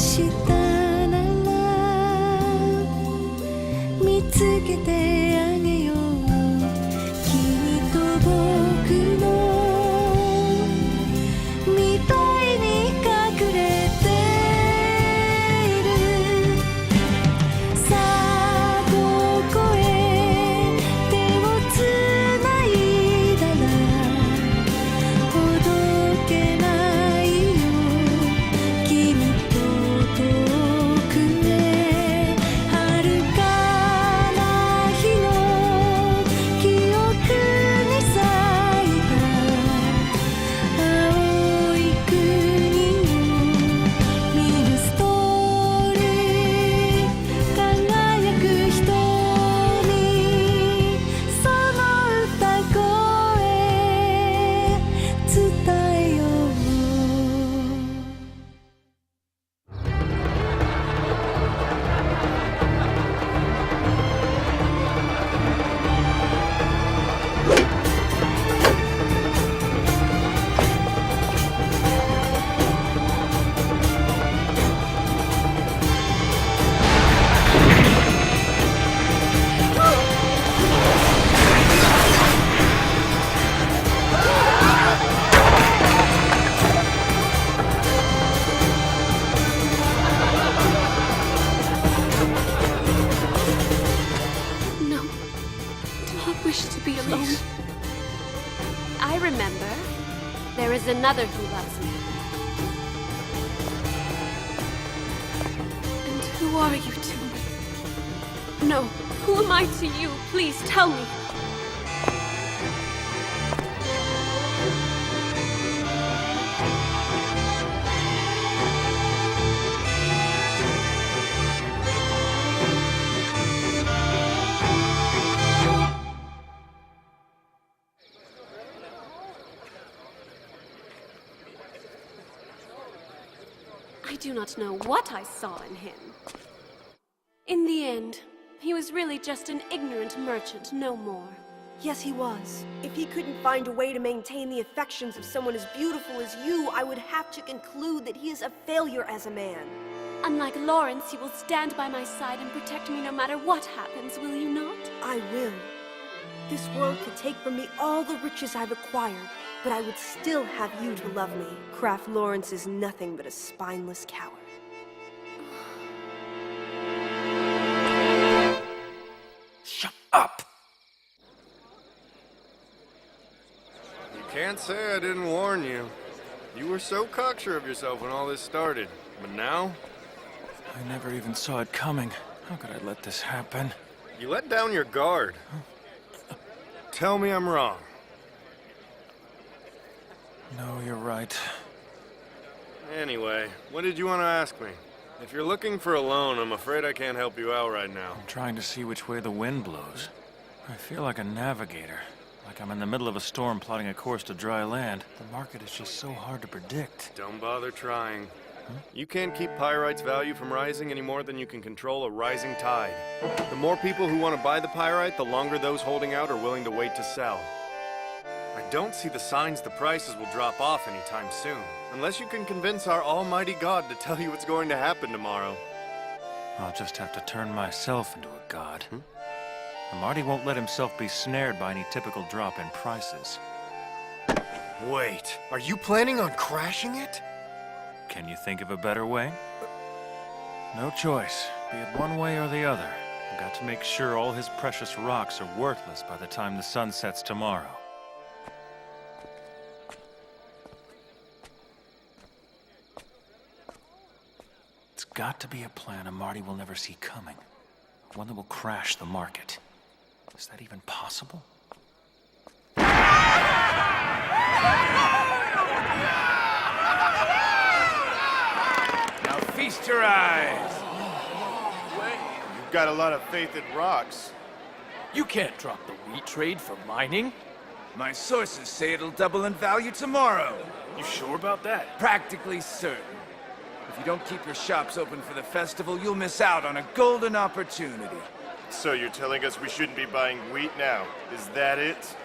したなら見つけてあげよう君と僕のみたいに隠れているさあどこへ手をつないだら届けないよ君と遠くへ遥かな日の記憶に咲いた青い国を見るストーリー輝く瞳その歌声伝えようNo, do not wish to be alone. I remember. There is another who loves me. And who are you to me? No, who am I to you? Please tell me. I do not know what I saw in him. In the end, he was really just an ignorant merchant, no more. Yes, he was. If he couldn't find a way to maintain the affections of someone as beautiful as you, I would have to conclude that he is a failure as a man. Unlike Lawrence, you will stand by my side and protect me no matter what happens, will you not? I will. This world could take from me all the riches I've acquired, but I would still have you to love me. Kraft Lawrence is nothing but a spineless coward. Shut up! You can't say I didn't warn you. You were so cocksure of yourself when all this started. But now, I never even saw it coming. How could I let this happen? you let down your guard. Tell me I'm wrong. No, you're right. Anyway, what did you want to ask me? If you're looking for a loan, I'm afraid I can't help you out right now. I'm trying to see which way the wind blows. I feel like a navigator. Like I'm in the middle of a storm plotting a course to dry land. The market is just so hard to predict. Don't bother trying. You can't keep pyrite's value from rising any more than you can control a rising tide. The more people who want to buy the pyrite, the longer those holding out are willing to wait to sell. I don't see the signs the prices will drop off anytime soon, unless you can convince our almighty God to tell you what's going to happen tomorrow. I'll just have to turn myself into a god. Marty won't let himself be snared by any typical drop in prices. Wait, are you planning on crashing it? Can you think of a better way? No choice. Be it one way or the other. I've got to make sure all his precious rocks are worthless by the time the sun sets tomorrow. It's got to be a plan Marty will never see coming. One that will crash the market. Is that even possible? Now feast your eyes. You've got a lot of faith in rocks. You can't drop the wheat trade for mining. My sources say it'll double in value tomorrow. You sure about that? Practically certain. If you don't keep your shops open for the festival, you'll miss out on a golden opportunity. So you're telling us we shouldn't be buying wheat now? Is that it?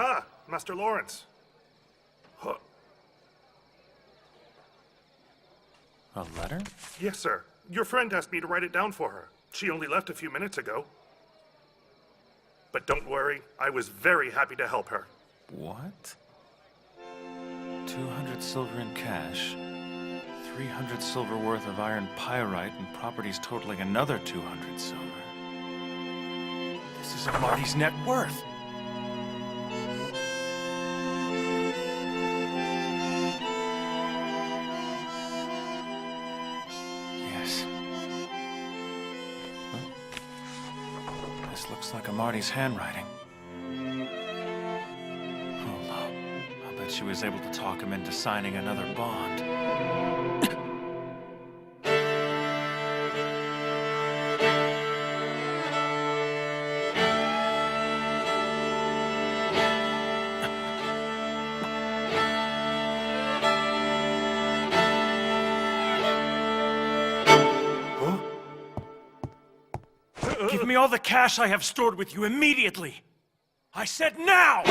Ah, Master Lawrence. Huh. A letter? Yes, sir. Your friend asked me to write it down for her. She only left a few minutes ago. But don't worry, I was very happy to help her. What? 200 silver in cash, 300 silver worth of iron pyrite, and properties totaling another 200 silver. This is Marty's net worth. Yes. Huh? This looks like Marty's handwriting. She was able to talk him into signing another bond. Give me all the cash I have stored with you immediately! I said now!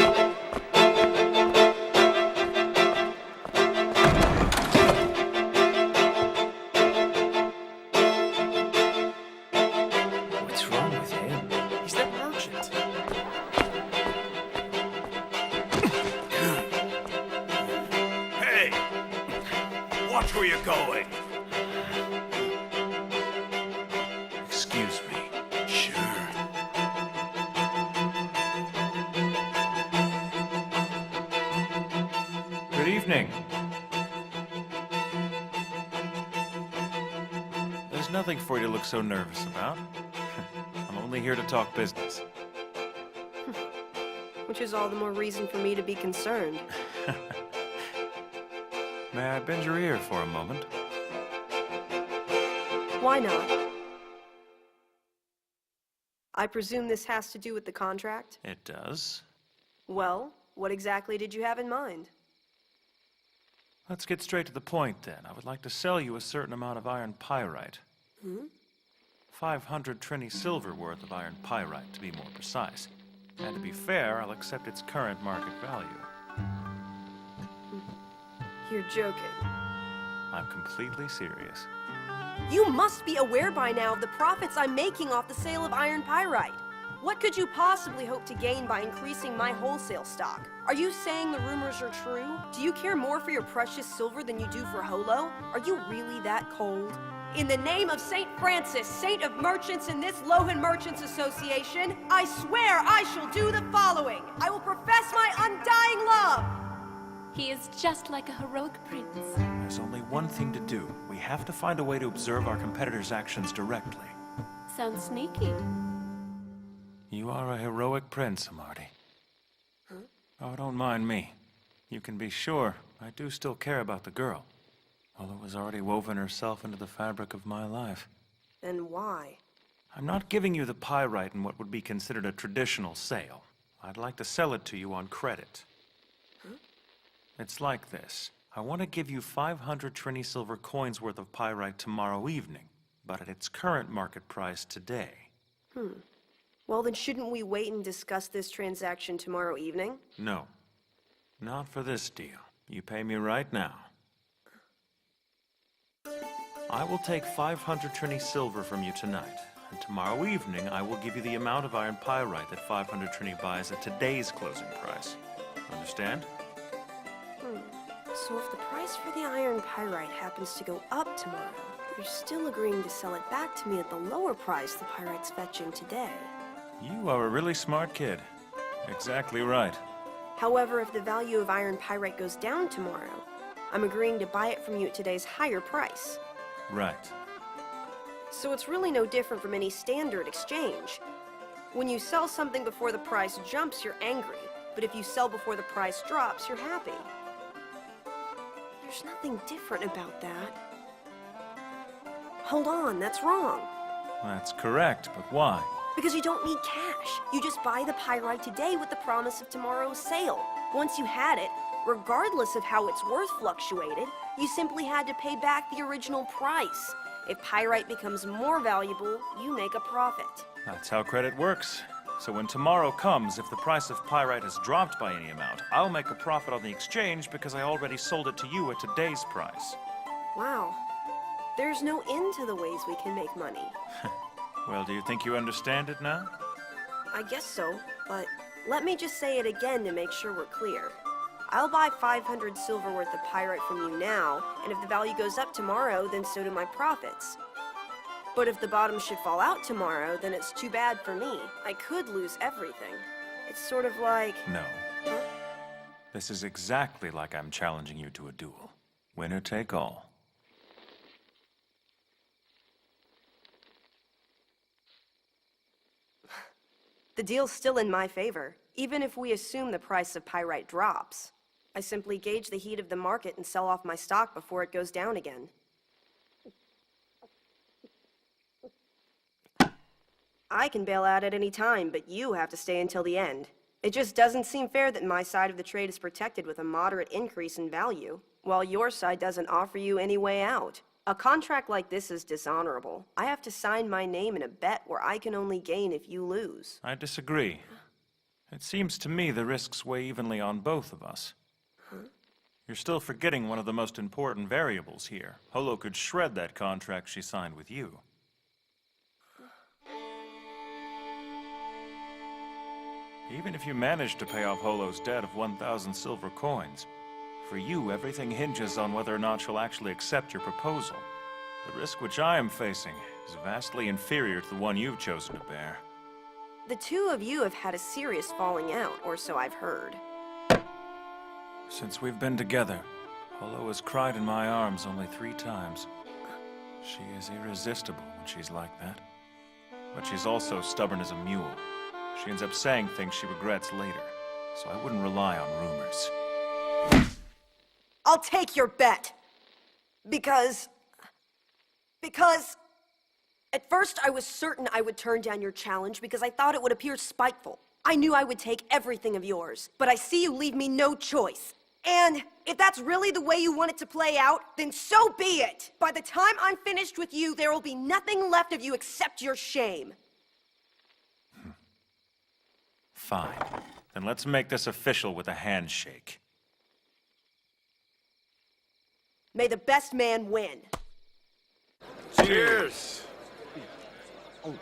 Watch where you're going. Excuse me. Sure. Good evening. There's nothing for you to look so nervous about. I'm only here to talk business. Which is all the more reason for me to be concerned. May I bend your ear for a moment? Why not? I presume this has to do with the contract? It does. Well, what exactly did you have in mind? Let's get straight to the point, then. I would like to sell you a certain amount of iron pyrite. 500 trini silver worth of iron pyrite, to be more precise. And to be fair, I'll accept its current market value. You're joking. I'm completely serious. You must be aware by now of the profits I'm making off the sale of iron pyrite. What could you possibly hope to gain by increasing my wholesale stock? Are you saying the rumors are true? Do you care more for your precious silver than you do for holo? Are you really that cold? In the name of St. Francis, Saint of Merchants and this Lohan Merchants Association, I swear I shall do the following. I will profess my undying love. He is just like a heroic prince. There's only one thing to do. We have to find a way to observe our competitors' actions directly. Sounds sneaky. You are a heroic prince, Marty. Oh, don't mind me. You can be sure I do still care about the girl. Although has already woven herself into the fabric of my life. Then why? I'm not giving you the pyrite in what would be considered a traditional sale. I'd like to sell it to you on credit. It's like this. I want to give you 500 trini silver coins worth of pyrite tomorrow evening, but at its current market price today. Well, then shouldn't we wait and discuss this transaction tomorrow evening? No. Not for this deal. You pay me right now. I will take 500 trini silver from you tonight, and tomorrow evening I will give you the amount of iron pyrite that 500 trini buys at today's closing price. Understand? So if the price for the iron pyrite happens to go up tomorrow, you're still agreeing to sell it back to me at the lower price the pyrite's fetching today. You are a really smart kid. Exactly right. However, if the value of iron pyrite goes down tomorrow, I'm agreeing to buy it from you at today's higher price. Right. So it's really no different from any standard exchange. When you sell something before the price jumps, you're angry. But if you sell before the price drops, you're happy. There's nothing different about that. Hold on, that's wrong. That's correct, but why? Because you don't need cash. You just buy the pyrite today with the promise of tomorrow's sale. Once you had it, regardless of how its worth fluctuated, you simply had to pay back the original price. If pyrite becomes more valuable, you make a profit. That's how credit works. So when tomorrow comes, if the price of pyrite has dropped by any amount, I'll make a profit on the exchange because I already sold it to you at today's price. Wow. There's no end to the ways we can make money. Well, do you think you understand it now? I guess so, but let me just say it again to make sure we're clear. I'll buy 500 silver worth of pyrite from you now, and if the value goes up tomorrow, then so do my profits. But if the bottom should fall out tomorrow, then it's too bad for me. I could lose everything. It's sort of like... No. Huh? This is exactly like I'm challenging you to a duel. Winner take all. The deal's still in my favor, even if we assume the price of pyrite drops. I simply gauge the heat of the market and sell off my stock before it goes down again. I can bail out at any time, but you have to stay until the end. It just doesn't seem fair that my side of the trade is protected with a moderate increase in value, while your side doesn't offer you any way out. A contract like this is dishonorable. I have to sign my name in a bet where I can only gain if you lose. I disagree. It seems to me the risks weigh evenly on both of us. You're still forgetting one of the most important variables here. Holo could shred that contract she signed with you. Even if you manage to pay off Holo's debt of 1,000 silver coins, for you, everything hinges on whether or not she'll actually accept your proposal. The risk which I am facing is vastly inferior to the one you've chosen to bear. The two of you have had a serious falling out, or so I've heard. Since we've been together, Holo has cried in my arms only 3 times. She is irresistible when she's like that. But she's also stubborn as a mule. She ends up saying things she regrets later, so I wouldn't rely on rumors. I'll take your bet. Because at first I was certain I would turn down your challenge because I thought it would appear spiteful. I knew I would take everything of yours, but I see you leave me no choice. And if that's really the way you want it to play out, then so be it. By the time I'm finished with you, there will be nothing left of you except your shame. Fine. Then let's make this official with a handshake. May the best man win. Cheers! Oh.